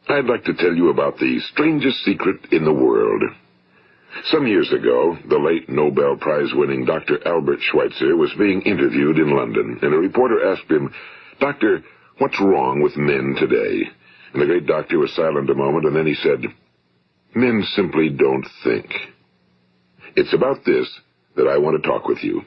I'd like to tell you about the strangest secret in the world. Some years ago, the late Nobel Prize-winning Dr. Albert Schweitzer was being interviewed in London, and a reporter asked him, "Doctor, what's wrong with men today?" And the great doctor was silent a moment, and then he said, "Men simply don't think." It's about this that I want to talk with you.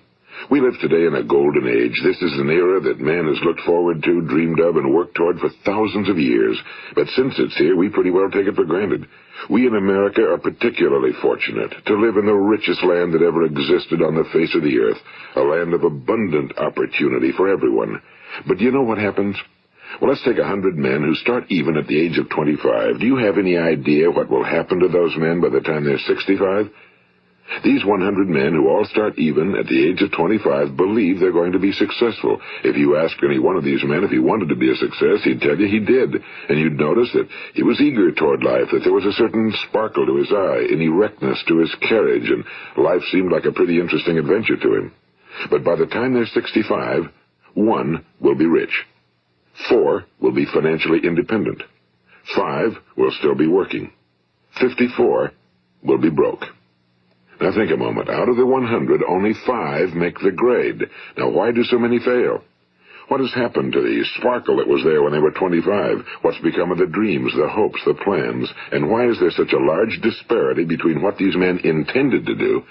We live today in a golden age. This is an era that man has looked forward to, dreamed of, and worked toward for thousands of years. But since it's here, we pretty well take it for granted. We in America are particularly fortunate to live in the richest land that ever existed on the face of the earth, a land of abundant opportunity for everyone. But do you know what happens? Well, let's take 100 men who start even at the age of 25. Do you have any idea what will happen to those men by the time they're 65? These 100 men who all start even at the age of 25 believe they're going to be successful. If you asked any one of these men if he wanted to be a success, he'd tell you he did. And you'd notice that he was eager toward life, that there was a certain sparkle to his eye, an erectness to his carriage, and life seemed like a pretty interesting adventure to him. But by the time they're 65, 1 will be rich. 4 will be financially independent. 5 will still be working. 54 will be broke. Now think a moment. Out of the 100, only 5 make the grade. Now why do so many fail? What has happened to the sparkle that was there when they were 25? What's become of the dreams, the hopes, the plans? And why is there such a large disparity between what these men intended to do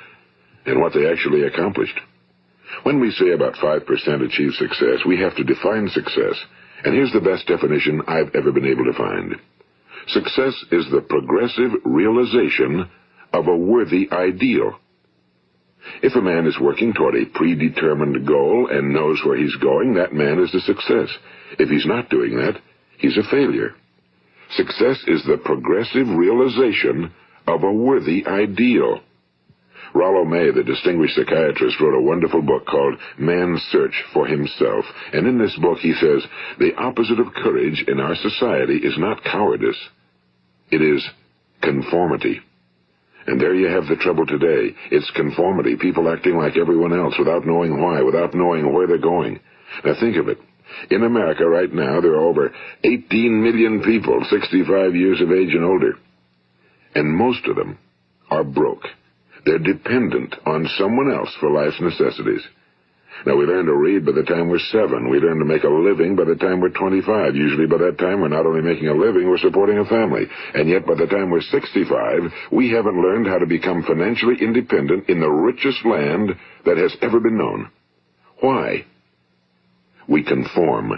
and what they actually accomplished? When we say about 5% achieve success, we have to define success. And here's the best definition I've ever been able to find. Success is the progressive realization of a worthy ideal. If a man is working toward a predetermined goal and knows where he's going, that man is a success. If he's not doing that, he's a failure. Success is the progressive realization of a worthy ideal. Rollo May, the distinguished psychiatrist, wrote a wonderful book called Man's Search for Himself. And in this book he says, the opposite of courage in our society is not cowardice. It is conformity. And there you have the trouble today. It's conformity, people acting like everyone else without knowing why, without knowing where they're going. Now think of it. In America right now, there are over 18 million people 65 years of age and older. And most of them are broke. They're dependent on someone else for life's necessities. Now, we learn to read by the time we're 7. We learn to make a living by the time we're 25. Usually by that time, we're not only making a living, we're supporting a family. And yet, by the time we're 65, we haven't learned how to become financially independent in the richest land that has ever been known. Why? We conform.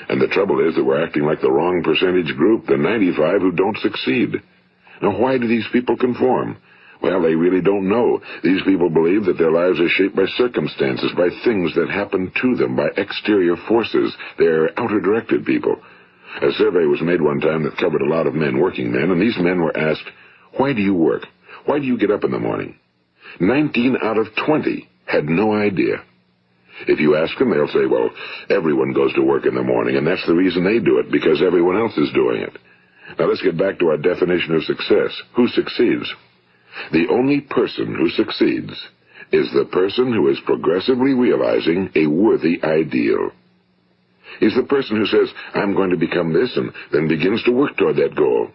And the trouble is that we're acting like the wrong percentage group, the 95 who don't succeed. Now, why do these people conform? Well, they really don't know. These people believe that their lives are shaped by circumstances, by things that happen to them, by exterior forces. They're outer-directed people. A survey was made one time that covered a lot of men, working men, and these men were asked, "Why do you work? Why do you get up in the morning?" 19 out of 20 had no idea. If you ask them, they'll say, well, everyone goes to work in the morning, and that's the reason they do it, because everyone else is doing it. Now let's get back to our definition of success. Who succeeds? The only person who succeeds is the person who is progressively realizing a worthy ideal. He's the person who says, I'm going to become this, and then begins to work toward that goal.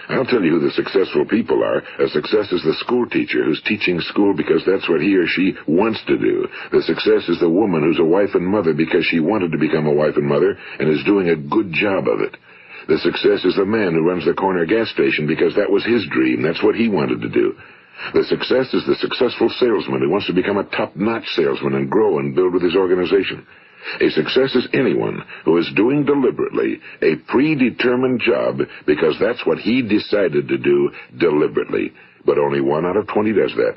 I'll tell you who the successful people are. A success is the school teacher who's teaching school because that's what he or she wants to do. The success is the woman who's a wife and mother because she wanted to become a wife and mother and is doing a good job of it. The success is the man who runs the corner gas station because that was his dream. That's what he wanted to do. The success is the successful salesman who wants to become a top-notch salesman and grow and build with his organization. A success is anyone who is doing deliberately a predetermined job because that's what he decided to do deliberately. But only 1 out of 20 does that.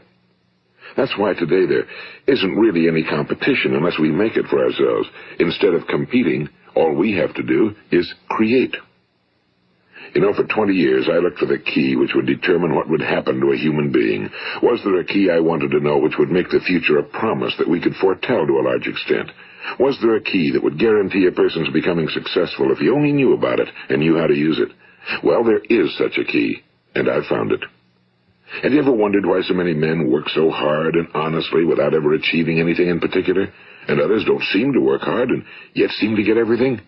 That's why today there isn't really any competition unless we make it for ourselves. Instead of competing, all we have to do is create. You know, for 20 years, I looked for the key which would determine what would happen to a human being. Was there a key I wanted to know which would make the future a promise that we could foretell to a large extent? Was there a key that would guarantee a person's becoming successful if he only knew about it and knew how to use it? Well, there is such a key, and I've found it. Have you ever wondered why so many men work so hard and honestly without ever achieving anything in particular, and others don't seem to work hard and yet seem to get everything?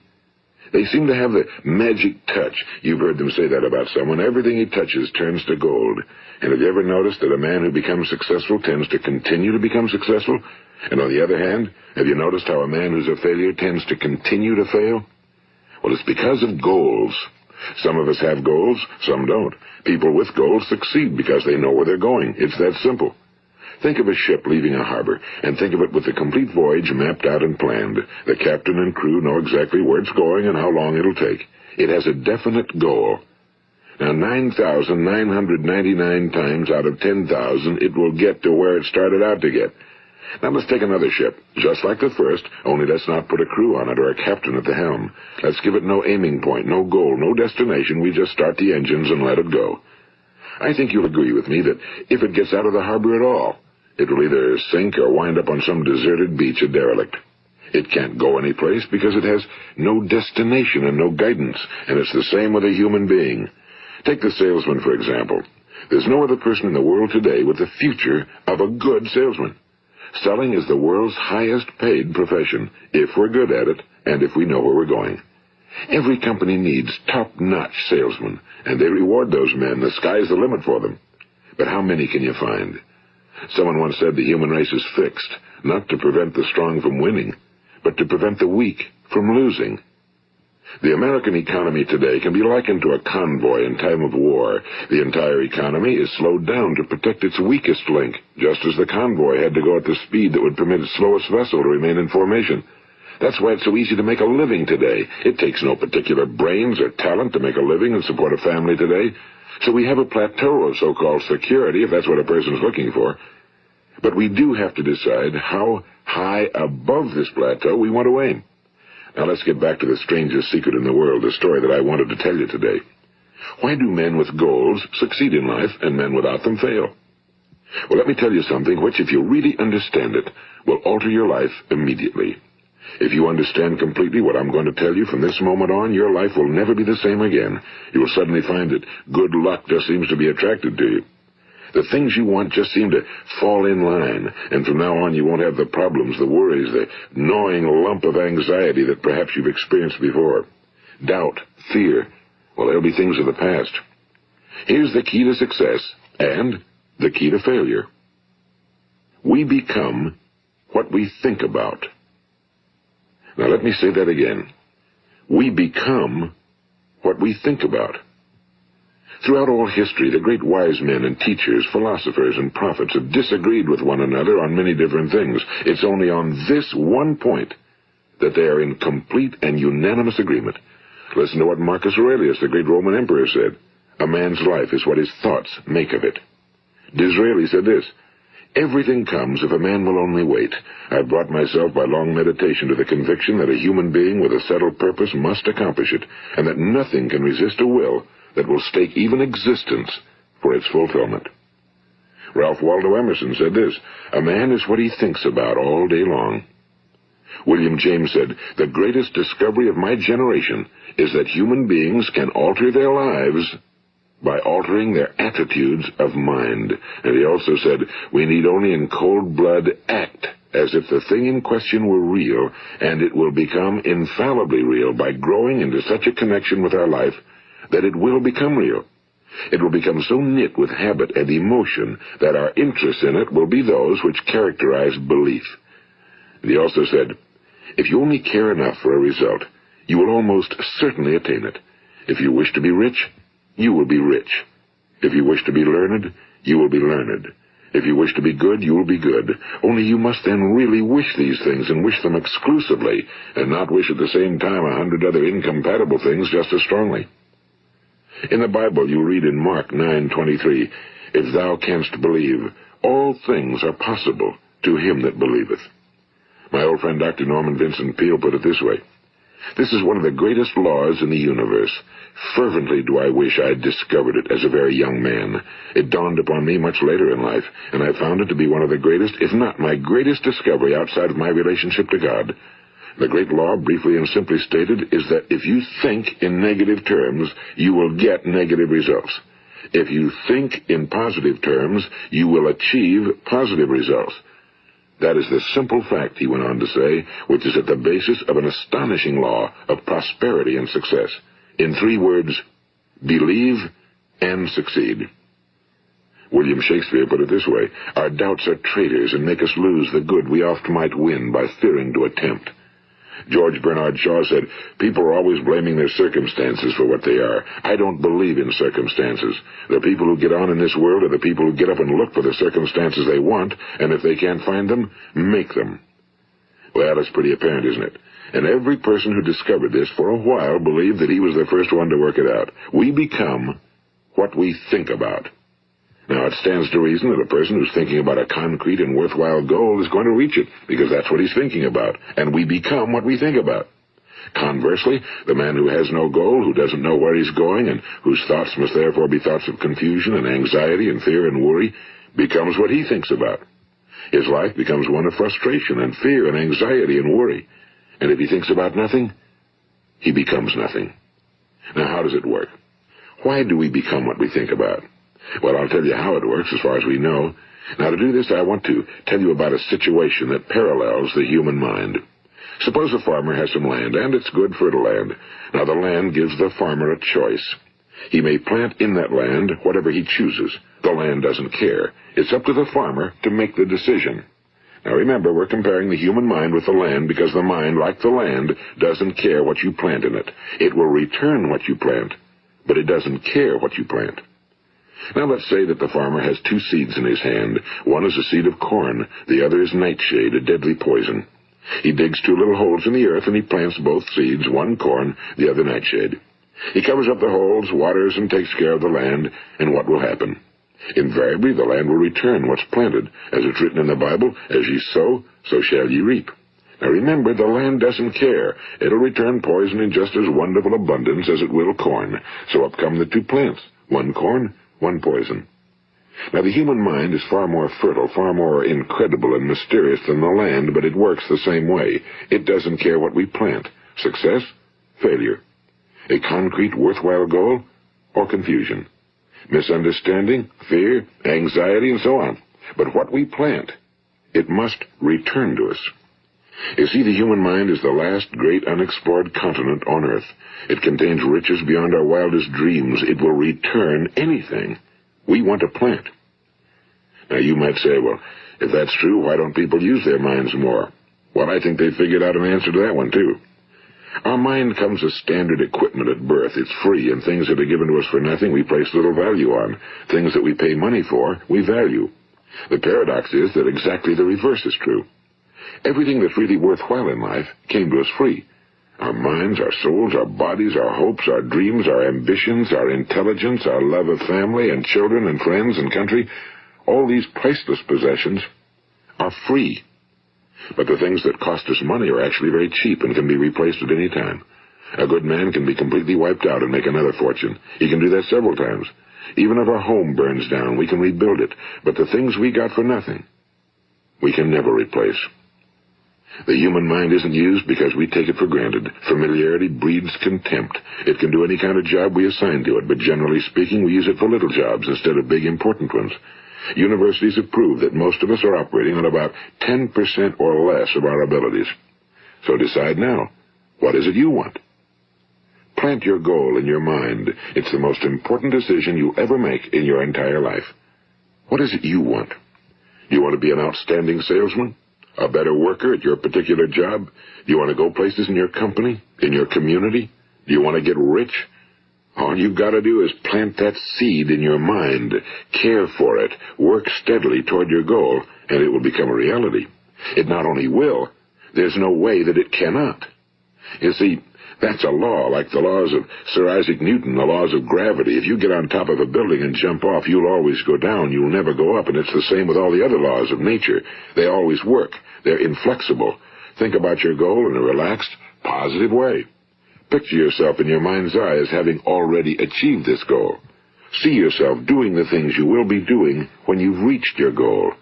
They seem to have the magic touch. You've heard them say that about someone. Everything he touches turns to gold. And have you ever noticed that a man who becomes successful tends to continue to become successful? And on the other hand, have you noticed how a man who's a failure tends to continue to fail? Well, it's because of goals. Some of us have goals, some don't. People with goals succeed because they know where they're going. It's that simple. Think of a ship leaving a harbor, and think of it with the complete voyage mapped out and planned. The captain and crew know exactly where it's going and how long it'll take. It has a definite goal. Now, 9,999 times out of 10,000, it will get to where it started out to get. Now let's take another ship, just like the first, only let's not put a crew on it or a captain at the helm. Let's give it no aiming point, no goal, no destination. We just start the engines and let it go. I think you'll agree with me that if it gets out of the harbor at all, it will either sink or wind up on some deserted beach, a derelict. It can't go anyplace because it has no destination and no guidance, and it's the same with a human being. Take the salesman, for example. There's no other person in the world today with the future of a good salesman. Selling is the world's highest paid profession, if we're good at it and if we know where we're going. Every company needs top-notch salesmen, and they reward those men. The sky's the limit for them. But how many can you find? Someone once said the human race is fixed, not to prevent the strong from winning, but to prevent the weak from losing. The American economy today can be likened to a convoy in time of war. The entire economy is slowed down to protect its weakest link, just as the convoy had to go at the speed that would permit its slowest vessel to remain in formation. That's why it's so easy to make a living today. It takes no particular brains or talent to make a living and support a family today. So we have a plateau of so-called security, if that's what a person's looking for. But we do have to decide how high above this plateau we want to aim. Now let's get back to the strangest secret in the world, the story that I wanted to tell you today. Why do men with goals succeed in life and men without them fail? Well, let me tell you something which, if you really understand it, will alter your life immediately. If you understand completely what I'm going to tell you from this moment on, your life will never be the same again. You will suddenly find that good luck just seems to be attracted to you. The things you want just seem to fall in line, and from now on you won't have the problems, the worries, the gnawing lump of anxiety that perhaps you've experienced before. Doubt, fear, well, they'll be things of the past. Here's the key to success and the key to failure. We become what we think about. Now let me say that again. We become what we think about. Throughout all history, the great wise men and teachers, philosophers and prophets have disagreed with one another on many different things. It's only on this one point that they are in complete and unanimous agreement. Listen to what Marcus Aurelius, the great Roman emperor, said. A man's life is what his thoughts make of it. Disraeli said this, everything comes if a man will only wait. I've brought myself by long meditation to the conviction that a human being with a settled purpose must accomplish it, and that nothing can resist a will that will stake even existence for its fulfillment. Ralph Waldo Emerson said this, a man is what he thinks about all day long. William James said, the greatest discovery of my generation is that human beings can alter their lives by altering their attitudes of mind. And he also said, we need only in cold blood act as if the thing in question were real, and it will become infallibly real by growing into such a connection with our life that it will become real. It will become so knit with habit and emotion that our interest in it will be those which characterize belief. And he also said, if you only care enough for a result, you will almost certainly attain it. If you wish to be rich, you will be rich. If you wish to be learned, you will be learned. If you wish to be good, you will be good. Only you must then really wish these things and wish them exclusively, and not wish at the same time 100 other incompatible things just as strongly. In the Bible, you read in Mark 9:23, if thou canst believe, all things are possible to him that believeth. My old friend Dr. Norman Vincent Peale put it this way, this is one of the greatest laws in the universe. Fervently do I wish I had discovered it as a very young man. It dawned upon me much later in life, and I found it to be one of the greatest, if not my greatest discovery outside of my relationship to God. The great law, briefly and simply stated, is that if you think in negative terms, you will get negative results. If you think in positive terms, you will achieve positive results. That is the simple fact, he went on to say, which is at the basis of an astonishing law of prosperity and success. In 3 words, believe and succeed. William Shakespeare put it this way: our doubts are traitors and make us lose the good we oft might win by fearing to attempt. George Bernard Shaw said, people are always blaming their circumstances for what they are. I don't believe in circumstances. The people who get on in this world are the people who get up and look for the circumstances they want, and if they can't find them, make them. Well, it's pretty apparent, isn't it? And every person who discovered this for a while believed that he was the first one to work it out. We become what we think about. Now, it stands to reason that a person who's thinking about a concrete and worthwhile goal is going to reach it, because that's what he's thinking about, and we become what we think about. Conversely, the man who has no goal, who doesn't know where he's going, and whose thoughts must therefore be thoughts of confusion and anxiety and fear and worry, becomes what he thinks about. His life becomes one of frustration and fear and anxiety and worry. And if he thinks about nothing, he becomes nothing. Now, how does it work? Why do we become what we think about? Well, I'll tell you how it works as far as we know. Now, to do this, I want to tell you about a situation that parallels the human mind. Suppose a farmer has some land, and it's good fertile land. Now, the land gives the farmer a choice. He may plant in that land whatever he chooses. The land doesn't care. It's up to the farmer to make the decision. Now, remember, we're comparing the human mind with the land because the mind, like the land, doesn't care what you plant in it. It will return what you plant, but it doesn't care what you plant. Now, let's say that the farmer has 2 seeds in his hand. One is a seed of corn. The other is nightshade, a deadly poison. He digs 2 little holes in the earth, and he plants both seeds, one corn, the other nightshade. He covers up the holes, waters, and takes care of the land, and what will happen? Invariably, the land will return what's planted. As it's written in the Bible, as ye sow, so shall ye reap. Now remember, the land doesn't care. It'll return poison in just as wonderful abundance as it will corn. So up come the 2 plants, one corn, one poison. Now, the human mind is far more fertile, far more incredible and mysterious than the land, but it works the same way. It doesn't care what we plant. Success, failure. A concrete, worthwhile goal, or confusion. Misunderstanding, fear, anxiety, and so on. But what we plant, it must return to us. You see, the human mind is the last great unexplored continent on Earth. It contains riches beyond our wildest dreams. It will return anything we want to plant. Now, you might say, well, if that's true, why don't people use their minds more? Well, I think they figured out an answer to that one, too. Our mind comes as standard equipment at birth. It's free, and things that are given to us for nothing we place little value on. Things that we pay money for, we value. The paradox is that exactly the reverse is true. Everything that's really worthwhile in life came to us free. Our minds, our souls, our bodies, our hopes, our dreams, our ambitions, our intelligence, our love of family and children and friends and country, all these priceless possessions are free. But the things that cost us money are actually very cheap and can be replaced at any time. A good man can be completely wiped out and make another fortune. He can do that several times. Even if our home burns down, we can rebuild it. But the things we got for nothing, we can never replace. The human mind isn't used because we take it for granted. Familiarity breeds contempt. It can do any kind of job we assign to it, but generally speaking, we use it for little jobs instead of big, important ones. Universities have proved that most of us are operating on about 10% or less of our abilities. So decide now, what is it you want? Plant your goal in your mind. It's the most important decision you'll ever make in your entire life. What is it you want? Do you want to be an outstanding salesman? A better worker at your particular job? Do you want to go places in your company, in your community? Do you want to get rich? All you've got to do is plant that seed in your mind, care for it, work steadily toward your goal, and it will become a reality. It not only will, there's no way that it cannot. You see, that's a law, like the laws of Sir Isaac Newton, the laws of gravity. If you get on top of a building and jump off, you'll always go down. You'll never go up, and it's the same with all the other laws of nature. They always work. They're inflexible. Think about your goal in a relaxed, positive way. Picture yourself in your mind's eye as having already achieved this goal. See yourself doing the things you will be doing when you've reached your goal.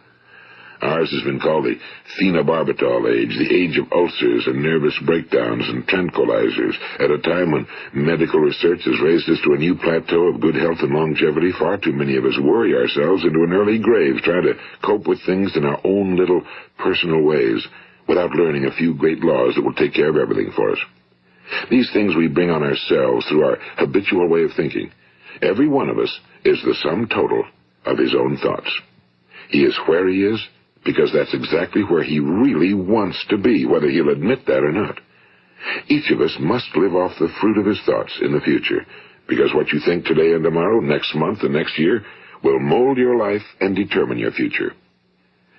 Ours has been called the phenobarbital age, the age of ulcers and nervous breakdowns and tranquilizers. At a time when medical research has raised us to a new plateau of good health and longevity, far too many of us worry ourselves into an early grave trying to cope with things in our own little personal ways without learning a few great laws that will take care of everything for us. These things we bring on ourselves through our habitual way of thinking. Every one of us is the sum total of his own thoughts. He is where he is because that's exactly where he really wants to be, whether he'll admit that or not. Each of us must live off the fruit of his thoughts in the future, because what you think today and tomorrow, next month and next year, will mold your life and determine your future.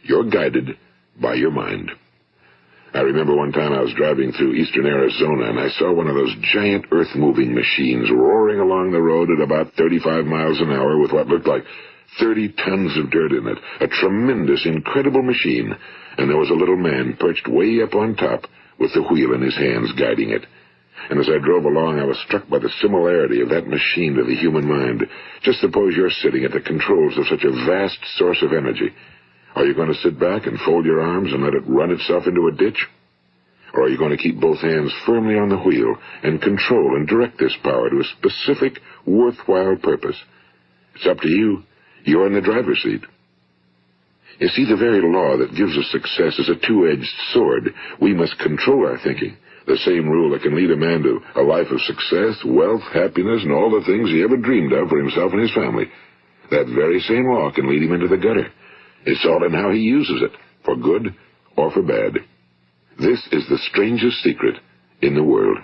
You're guided by your mind. I remember one time I was driving through eastern Arizona, and I saw one of those giant earth-moving machines roaring along the road at about 35 miles an hour with what looked like 30 tons of dirt in it. A tremendous, incredible machine, and there was a little man perched way up on top with the wheel in his hands guiding it. And as I drove along, I was struck by the similarity of that machine to the human mind. Just suppose you're sitting at the controls of such a vast source of energy. Are you going to sit back and fold your arms and let it run itself into a ditch? Or are you going to keep both hands firmly on the wheel and control and direct this power to a specific, worthwhile purpose? It's up to you. You're in the driver's seat. You see, the very law that gives us success is a two-edged sword. We must control our thinking. The same rule that can lead a man to a life of success, wealth, happiness, and all the things he ever dreamed of for himself and his family. That very same law can lead him into the gutter. It's all in how he uses it, for good or for bad. This is the strangest secret in the world.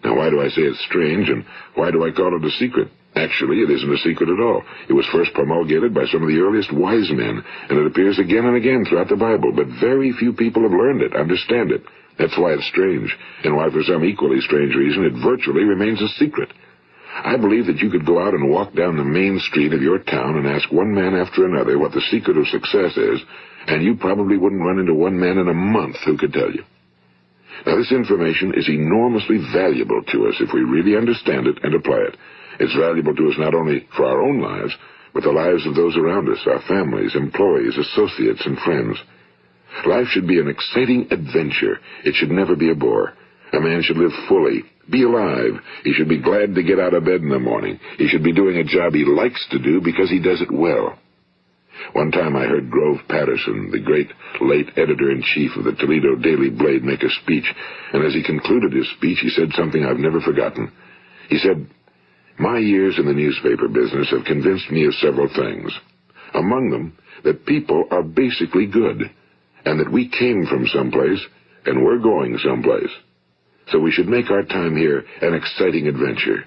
Now, why do I say it's strange, and why do I call it a secret? Actually, it isn't a secret at all. It was first promulgated by some of the earliest wise men, and it appears again and again throughout the Bible, but very few people have learned it, understand it. That's why it's strange, and why for some equally strange reason it virtually remains a secret. I believe that you could go out and walk down the main street of your town and ask one man after another what the secret of success is, and you probably wouldn't run into one man in a month who could tell you. Now, this information is enormously valuable to us if we really understand it and apply it. It's valuable to us not only for our own lives, but the lives of those around us, our families, employees, associates, and friends. Life should be an exciting adventure. It should never be a bore. A man should live fully, be alive. He should be glad to get out of bed in the morning. He should be doing a job he likes to do because he does it well. One time I heard Grove Patterson, the great late editor-in-chief of the Toledo Daily Blade, make a speech, and as he concluded his speech, he said something I've never forgotten. He said, "My years in the newspaper business have convinced me of several things. Among them, that people are basically good, and that we came from someplace, and we're going someplace. So we should make our time here an exciting adventure.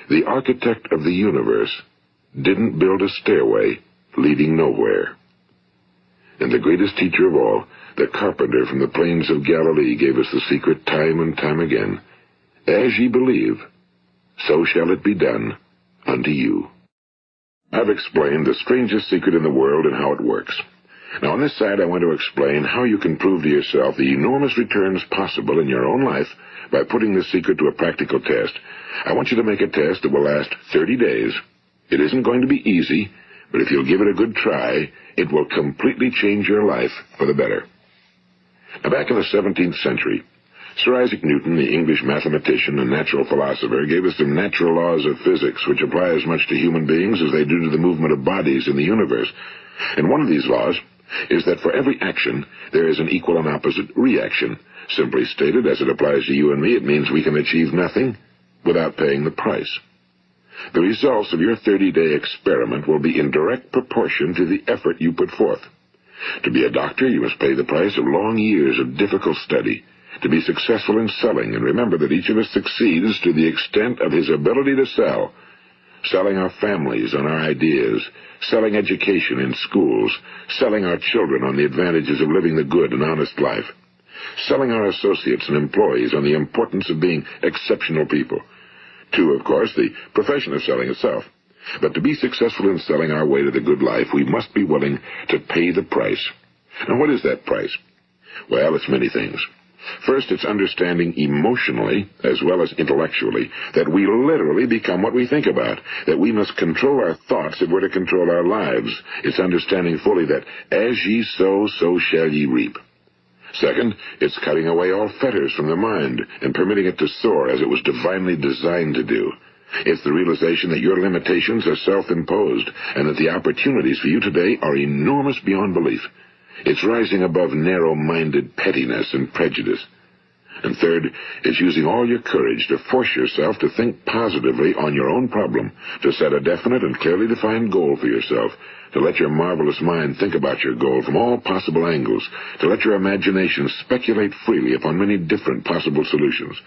The architect of the universe didn't build a stairway leading nowhere." And the greatest teacher of all, the carpenter from the plains of Galilee, gave us the secret time and time again. As ye believe, so shall it be done unto you. I've explained the strangest secret in the world and how it works. Now, on this side, I want to explain how you can prove to yourself the enormous returns possible in your own life by putting this secret to a practical test. I want you to make a test that will last 30 days. It isn't going to be easy, but if you'll give it a good try, it will completely change your life for the better. Now, back in the 17th century, Sir Isaac Newton, the English mathematician and natural philosopher, gave us some natural laws of physics which apply as much to human beings as they do to the movement of bodies in the universe. And one of these laws is that for every action, there is an equal and opposite reaction. Simply stated, as it applies to you and me, it means we can achieve nothing without paying the price. The results of your 30-day experiment will be in direct proportion to the effort you put forth. To be a doctor, you must pay the price of long years of difficult study. To be successful in selling, and remember that each of us succeeds to the extent of his ability to sell. Selling our families on our ideas, selling education in schools, selling our children on the advantages of living the good and honest life, selling our associates and employees on the importance of being exceptional people. To, of course, the profession of selling itself. But to be successful in selling our way to the good life, we must be willing to pay the price. Now, what is that price? Well, it's many things. First, it's understanding emotionally, as well as intellectually, that we literally become what we think about, that we must control our thoughts if we're to control our lives. It's understanding fully that as ye sow, so shall ye reap. Second, it's cutting away all fetters from the mind and permitting it to soar as it was divinely designed to do. It's the realization that your limitations are self-imposed and that the opportunities for you today are enormous beyond belief. It's rising above narrow-minded pettiness and prejudice. And third, it's using all your courage to force yourself to think positively on your own problem, to set a definite and clearly defined goal for yourself, to let your marvelous mind think about your goal from all possible angles, to let your imagination speculate freely upon many different possible solutions,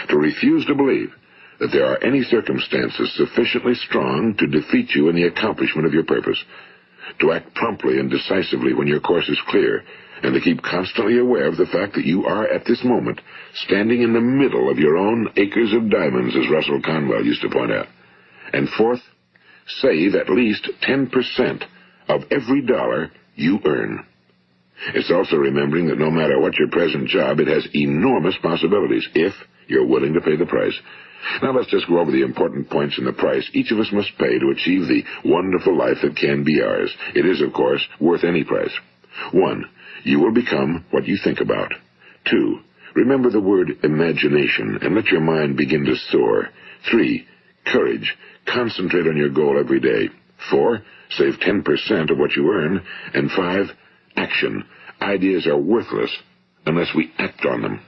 to refuse to believe that there are any circumstances sufficiently strong to defeat you in the accomplishment of your purpose, to act promptly and decisively when your course is clear, and to keep constantly aware of the fact that you are, at this moment, standing in the middle of your own acres of diamonds, as Russell Conwell used to point out. And fourth, save at least 10% of every dollar you earn. It's also remembering that no matter what your present job, it has enormous possibilities, if you're willing to pay the price. Now let's just go over the important points in the price each of us must pay to achieve the wonderful life that can be ours. It is, of course, worth any price. 1. You will become what you think about. 2. Remember the word imagination and let your mind begin to soar. 3. Courage. Concentrate on your goal every day. 4. Save 10% of what you earn. And 5. Action. Ideas are worthless unless we act on them.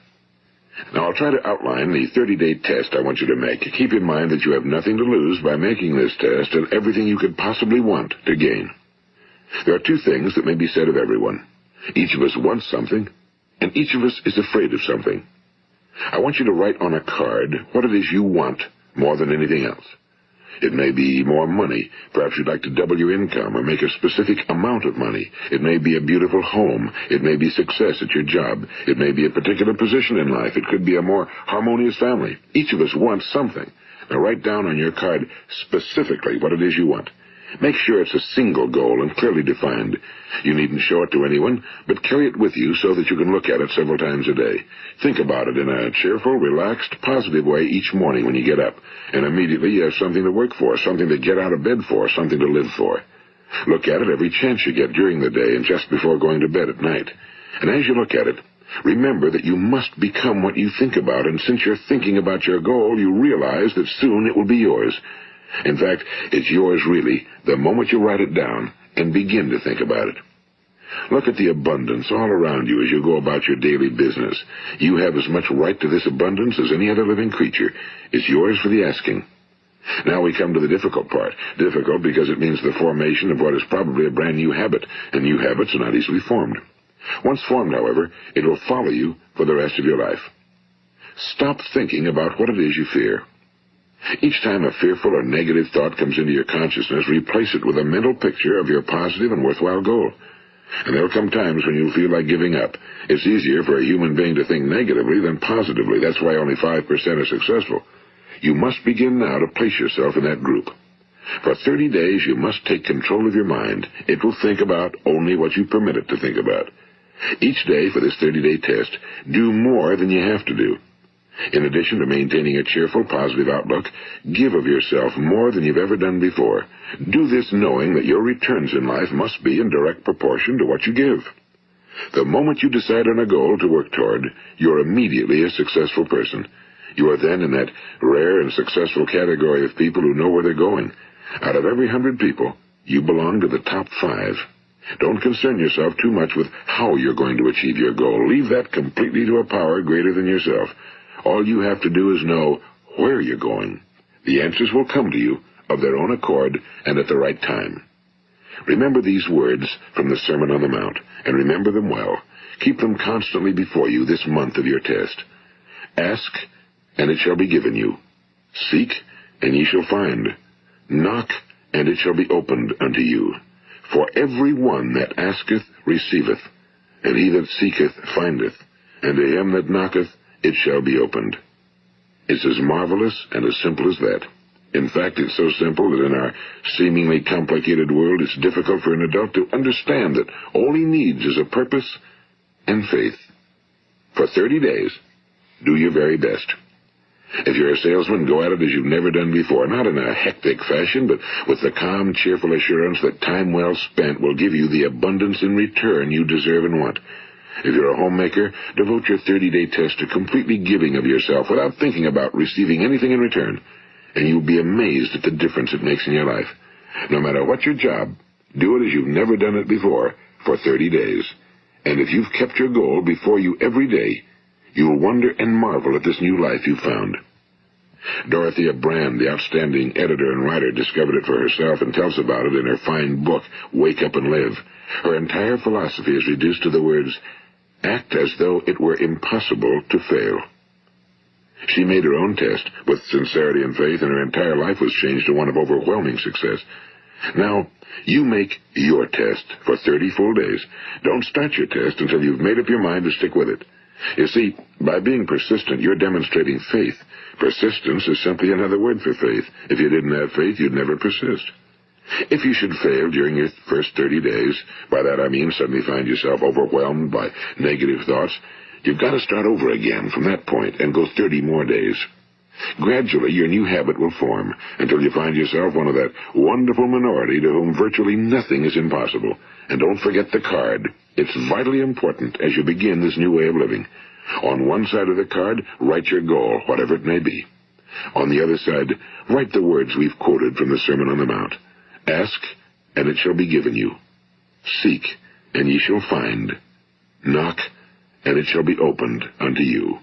Now, I'll try to outline the 30-day test I want you to make. Keep in mind that you have nothing to lose by making this test and everything you could possibly want to gain. There are two things that may be said of everyone. Each of us wants something, and each of us is afraid of something. I want you to write on a card what it is you want more than anything else. It may be more money. Perhaps you'd like to double your income or make a specific amount of money. It may be a beautiful home. It may be success at your job. It may be a particular position in life. It could be a more harmonious family. Each of us wants something. Now write down on your card specifically what it is you want. Make sure it's a single goal and clearly defined. You needn't show it to anyone, but carry it with you so that you can look at it several times a day. Think about it in a cheerful, relaxed, positive way each morning when you get up, and immediately you have something to work for, something to get out of bed for, something to live for. Look at it every chance you get during the day and just before going to bed at night. And as you look at it, remember that you must become what you think about, and since you're thinking about your goal, you realize that soon it will be yours. In fact, it's yours really the moment you write it down and begin to think about it. Look at the abundance all around you as you go about your daily business. You have as much right to this abundance as any other living creature. It's yours for the asking. Now we come to the difficult part. Difficult because it means the formation of what is probably a brand new habit, and new habits are not easily formed. Once formed, however, it will follow you for the rest of your life. Stop thinking about what it is you fear. Each time a fearful or negative thought comes into your consciousness, replace it with a mental picture of your positive and worthwhile goal. And there'll come times when you'll feel like giving up. It's easier for a human being to think negatively than positively. That's why only 5% are successful. You must begin now to place yourself in that group. For 30 days, you must take control of your mind. It will think about only what you permit it to think about. Each day for this 30-day test, do more than you have to do. In addition to maintaining a cheerful, positive outlook, give of yourself more than you've ever done before. Do this knowing that your returns in life must be in direct proportion to what you give. The moment you decide on a goal to work toward, you're immediately a successful person. You are then in that rare and successful category of people who know where they're going. Out of every 100 people, you belong to the top 5. Don't concern yourself too much with how you're going to achieve your goal. Leave that completely to a power greater than yourself. All you have to do is know where you're going. The answers will come to you of their own accord and at the right time. Remember these words from the Sermon on the Mount, and remember them well. Keep them constantly before you this month of your test. Ask, and it shall be given you. Seek, and ye shall find. Knock, and it shall be opened unto you. For every one that asketh receiveth, and he that seeketh findeth, and to him that knocketh it shall be opened. It's as marvelous and as simple as that. In fact, it's so simple that in our seemingly complicated world, it's difficult for an adult to understand that all he needs is a purpose and faith. For 30 days, do your very best. If you're a salesman, go at it as you've never done before, not in a hectic fashion, but with the calm, cheerful assurance that time well spent will give you the abundance in return you deserve and want. If you're a homemaker, devote your 30-day test to completely giving of yourself without thinking about receiving anything in return, and you'll be amazed at the difference it makes in your life. No matter what your job, do it as you've never done it before for 30 days. And if you've kept your goal before you every day, you'll wonder and marvel at this new life you've found. Dorothea Brand, the outstanding editor and writer, discovered it for herself and tells about it in her fine book, Wake Up and Live. Her entire philosophy is reduced to the words, act as though it were impossible to fail. She made her own test with sincerity and faith, and her entire life was changed to one of overwhelming success. Now, you make your test for 30 full days. Don't start your test until you've made up your mind to stick with it. You see, by being persistent, you're demonstrating faith. Persistence is simply another word for faith. If you didn't have faith, you'd never persist. If you should fail during your first 30 days, by that I mean suddenly find yourself overwhelmed by negative thoughts, you've got to start over again from that point and go 30 more days. Gradually, your new habit will form until you find yourself one of that wonderful minority to whom virtually nothing is impossible. And don't forget the card. It's vitally important as you begin this new way of living. On one side of the card, write your goal, whatever it may be. On the other side, write the words we've quoted from the Sermon on the Mount. Ask, and it shall be given you. Seek, and ye shall find. Knock, and it shall be opened unto you.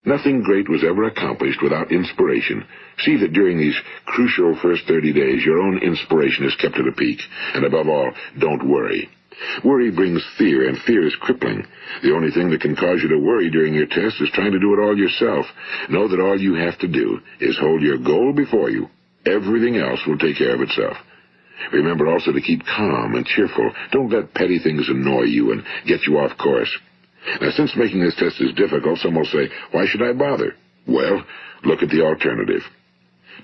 Nothing great was ever accomplished without inspiration. See that during these crucial first 30 days, your own inspiration is kept at a peak. And above all, don't worry. Worry brings fear, and fear is crippling. The only thing that can cause you to worry during your test is trying to do it all yourself. Know that all you have to do is hold your goal before you. Everything else will take care of itself. Remember also to keep calm and cheerful. Don't let petty things annoy you and get you off course. Now, since making this test is difficult, some will say, why should I bother? Well, look at the alternative.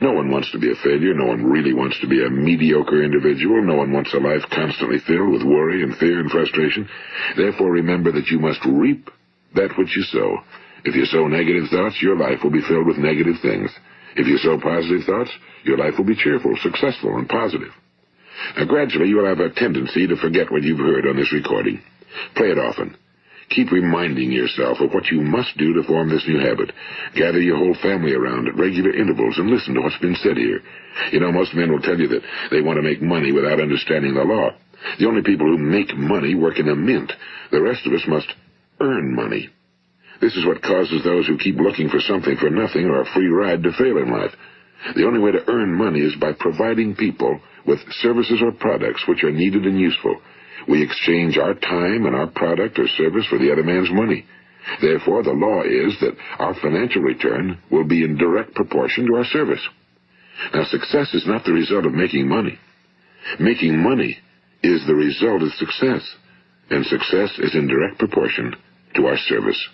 No one wants to be a failure. No one really wants to be a mediocre individual. No one wants a life constantly filled with worry and fear and frustration. Therefore, remember that you must reap that which you sow. If you sow negative thoughts, your life will be filled with negative things. If you sow positive thoughts, your life will be cheerful, successful, and positive. Now, gradually, you will have a tendency to forget what you've heard on this recording. Play it often. Keep reminding yourself of what you must do to form this new habit. Gather your whole family around at regular intervals and listen to what's been said here. You know, most men will tell you that they want to make money without understanding the law. The only people who make money work in a mint. The rest of us must earn money. This is what causes those who keep looking for something for nothing or a free ride to fail in life. The only way to earn money is by providing people with services or products which are needed and useful. We exchange our time and our product or service for the other man's money. Therefore, the law is that our financial return will be in direct proportion to our service. Now, success is not the result of making money. Making money is the result of success, and success is in direct proportion to our service.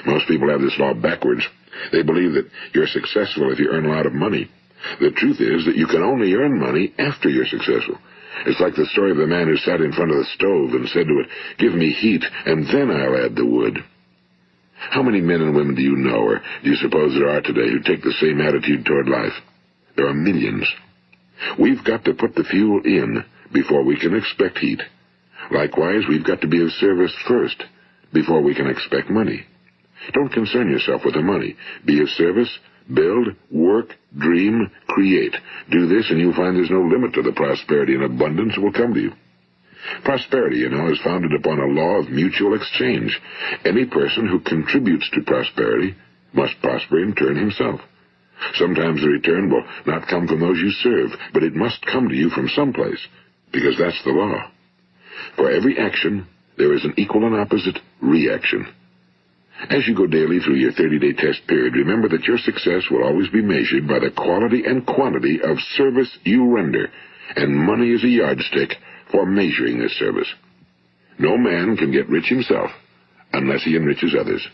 Most people have this law backwards. They believe that you're successful if you earn a lot of money. The truth is that you can only earn money after you're successful. It's like the story of the man who sat in front of the stove and said to it, give me heat, and then I'll add the wood. How many men and women do you know, or do you suppose there are today, who take the same attitude toward life? There are millions. We've got to put the fuel in before we can expect heat. Likewise, we've got to be of service first before we can expect money. Don't concern yourself with the money. Be of service, build, work, dream, create. Do this, and you'll find there's no limit to the prosperity and abundance that will come to you. Prosperity, you know, is founded upon a law of mutual exchange. Any person who contributes to prosperity must prosper in turn himself. Sometimes the return will not come from those you serve, but it must come to you from someplace, because that's the law. For every action, there is an equal and opposite reaction. As you go daily through your 30-day test period, remember that your success will always be measured by the quality and quantity of service you render, and money is a yardstick for measuring this service. No man can get rich himself unless he enriches others.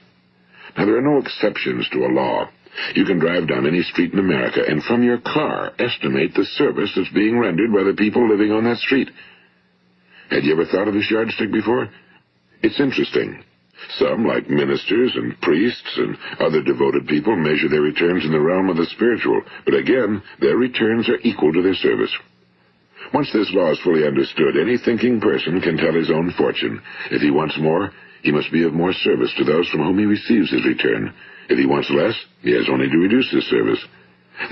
Now, there are no exceptions to a law. You can drive down any street in America and from your car estimate the service that's being rendered by the people living on that street. Had you ever thought of this yardstick before? It's interesting. Some, like ministers and priests and other devoted people, measure their returns in the realm of the spiritual, but again, their returns are equal to their service. Once this law is fully understood, any thinking person can tell his own fortune. If he wants more, he must be of more service to those from whom he receives his return. If he wants less, he has only to reduce his service.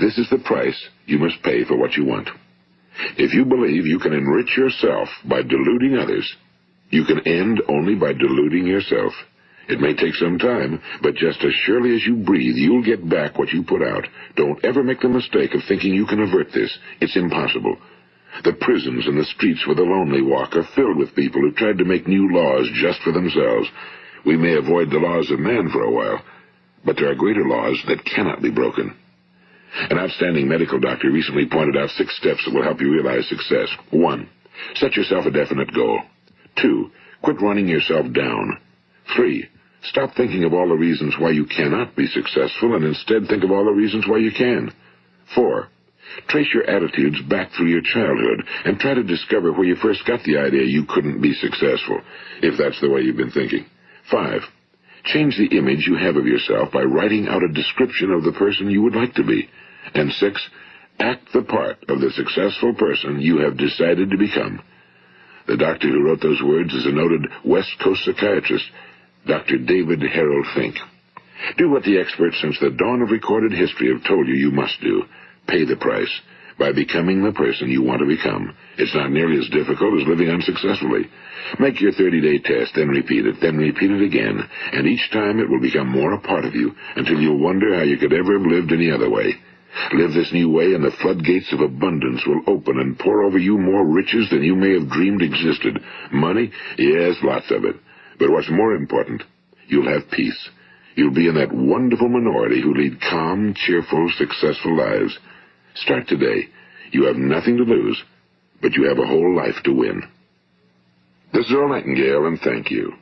This is the price you must pay for what you want. If you believe you can enrich yourself by deluding others, you can end only by deluding yourself. It may take some time, but just as surely as you breathe, you'll get back what you put out. Don't ever make the mistake of thinking you can avert this. It's impossible. The prisons and the streets where the lonely walk are filled with people who tried to make new laws just for themselves. We may avoid the laws of man for a while, but there are greater laws that cannot be broken. An outstanding medical doctor recently pointed out 6 steps that will help you realize success. 1. Set yourself a definite goal. 2. Quit running yourself down. 3. Stop thinking of all the reasons why you cannot be successful and instead think of all the reasons why you can. 4. Trace your attitudes back through your childhood and try to discover where you first got the idea you couldn't be successful, if that's the way you've been thinking. 5. Change the image you have of yourself by writing out a description of the person you would like to be. And 6. Act the part of the successful person you have decided to become. The doctor who wrote those words is a noted West Coast psychiatrist, Dr. David Harold Fink. Do what the experts since the dawn of recorded history have told you you must do. Pay the price by becoming the person you want to become. It's not nearly as difficult as living unsuccessfully. Make your 30-day test, then repeat it again, and each time it will become more a part of you until you'll wonder how you could ever have lived any other way. Live this new way and the floodgates of abundance will open and pour over you more riches than you may have dreamed existed. Money? Yes, lots of it. But what's more important, you'll have peace. You'll be in that wonderful minority who lead calm, cheerful, successful lives. Start today. You have nothing to lose, but you have a whole life to win. This is Earl Nightingale, and thank you.